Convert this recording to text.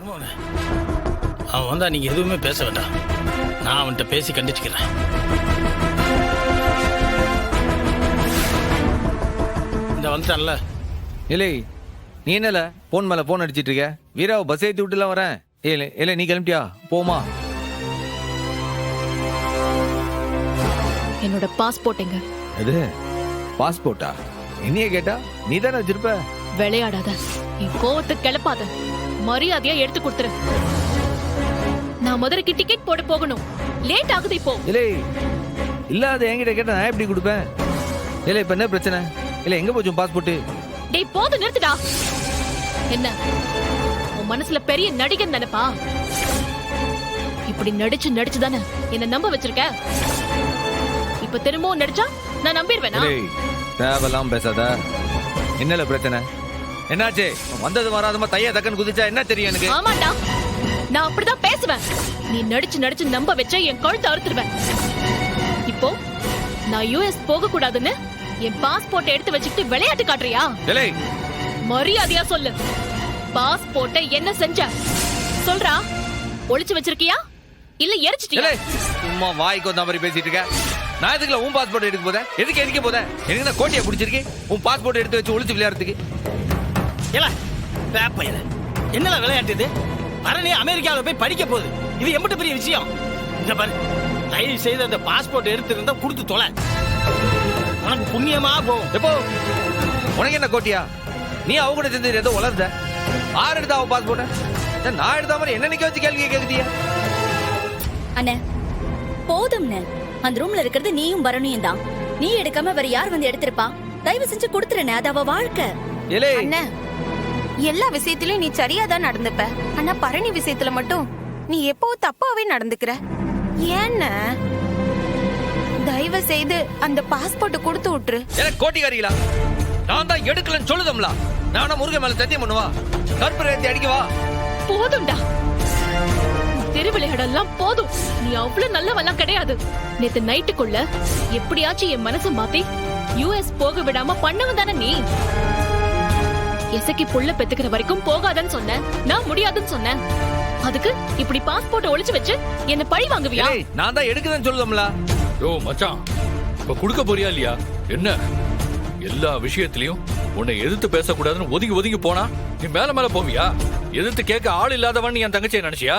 ஆமாண்ணே. அவன் வந்தா நீங்க எதுவுமே பேச வேண்டாம். நான் அவன்கிட்ட பேசி கண்டிச்சுக்கிறேன். இந்த வந்துட்டான்ல. இல்லை நீ என்னல போன் மேல போன் அடிச்சிட்டு இருக்க? வீராவை பஸ் ஏற்றி விட்டுலாம் வரேன். இல்லை நீ கிளம்பிட்டியா? போமா. என்னோட பாஸ்போர்ட் எங்க? எது பாஸ்போர்ட்டா? என்னைய கேட்டா நீ தானே வச்சிருப்ப. விளையாடாத, என் கோவத்தை கிளப்பாத, மரியாதையா எடுத்து கொடுத்துரு. நான் முதலுக்கு டிக்கெட் போட போகணும். லேட் ஆகுது இப்போ. இல்லை இல்லாத என்கிட்ட கேட்டா நான் எப்படி கொடுப்பேன்? இல்லை இப்ப என்ன பிரச்சனை? இல்லை எங்க போச்சு பாஸ்போர்ட்? டேய் போது நிறுத்துடா. என்ன உன் மனசுல பெரிய நடிகன் நினைப்பா? இப்படி நடிச்சு தானே என்ன நம்ப வச்சிருக்க. இப்ப திரும்பவும் நடிச்சா நான் நம்பிடுவேனா? தேவலாம் பேசாத. என்னல பிரச்சனை? என்னாச்சு? வந்தது வராதமா தைய தக்கன்னு குதிச்சா என்ன தெரியும் எனக்கு? ஆமாண்டா, நான் அப்படிதான் பேசுவேன். நீ நடிச்சு நம்ப வச்ச என் கழுத்தை அறுத்துருவேன். இப்போ நான் யுஎஸ் போக கூடாதுன்னு என் பாஸ்போர்ட் எடுத்து வச்சுக்கிட்டு விளையாட்டு காட்டுறியா? மரியாதையா சொல்லு. பாஸ்போர்ட்டை என்ன செஞ்ச சொல்றா? ஒளிச்சு வச்சிருக்கியா இல்ல எரிச்சிட்டியா? சும்மா வாய்க்கு வந்த மாதிரி பேசிட்டு இருக்க. நான் எதுக்குல உன் பாஸ்போர்ட் எடுக்க போதேன்? எதுக்கு எடுக்க போதேன்? எனக்கு நான் கோட்டையை பிடிச்சிருக்கேன் உன் பாஸ்போர்ட் எடுத்து வச்சு ஒளிச்சு விளையாடுறதுக்கு. என்னல விளையாட்டு இது? அரணி அமெரிக்காவில் போய் படிக்க போகுது. இது எம்பிட்டு பெரிய விஷயம். இந்த பாரு, தயவு செய்து அந்த பாஸ்போர்ட் எடுத்து இருந்தா கொடுத்து தொலை. உனக்கு புண்ணியமா போகும். எப்போ உனக்கு என்ன கோட்டியா? நீ அவங்க கூட சேர்ந்து ஏதோ வளர்ந்த. யார் எடுத்தா அவன் பாஸ்போர்ட்ட? நான் எடுத்தா மாதிரி என்ன நிக்க வச்சு கேள்வி கேக்குதியா? அண்ணே போதும்ண்ணே. அந்த ரூம்ல இருக்கிறது நீயும் பரணியும் தான். நீ எடுக்காம வேற யார் வந்து எடுத்திருப்பா? தயவு செஞ்சு கொடுத்துறேன். அது அவ வாழ்க்கை. அண்ணே, எல்லா விஷயத்திலயும் நீ சரியாதான் நடந்துப்ப. ஆனா பரணி விஷயத்துல மட்டும் நீ எப்பவும் தப்பாவே நடந்துக்கிற. ஏன்னா தயவு செய்து அந்த பாஸ்போர்ட் கொடுத்து விட்டுரு. எனக்கு கோட்டிக்காரிகளா? நான் தான் எடுக்கலன்னு சொல்லுதம்ல. நானா முருகன் மேல சத்தியம் பண்ணுவா? கற்பூர ஏத்தி அடிக்கவா? போதும்டா, திருவிளையாடெல்லாம் போதும். நீ அவ்வளவு நல்லவெல்லாம் கிடையாது. நேத்து நைட்டுக்குள்ள எப்படியாச்சும் என் மனசை மாத்தி யுஎஸ் போக விடாம பண்ணவன் தானே நீ. எசக்கி புள்ள பெத்துக்கிற வரைக்கும் போகாதன்னு சொன்னேன். நான் முடியாதுன்னு சொன்னேன். அதுக்கு இப்படி பாஸ்போர்ட் ஒளிச்சு வச்சு என்ன பழி வாங்குவியா? நான் தான் எடுக்குறேன்னு சொல்லுதம்ல. யோ மச்சான், இப்ப குடுக்க போறியா இல்லையா? என்ன எல்லா விஷயத்திலயும் உன்னை எதிர்த்து பேசக்கூடாதுன்னு ஒதுங்கி போனா நீ மேல போவியா? எதிர்த்து கேட்க ஆள் இல்லாதவன் என் தங்கச்சியை நினைச்சியா?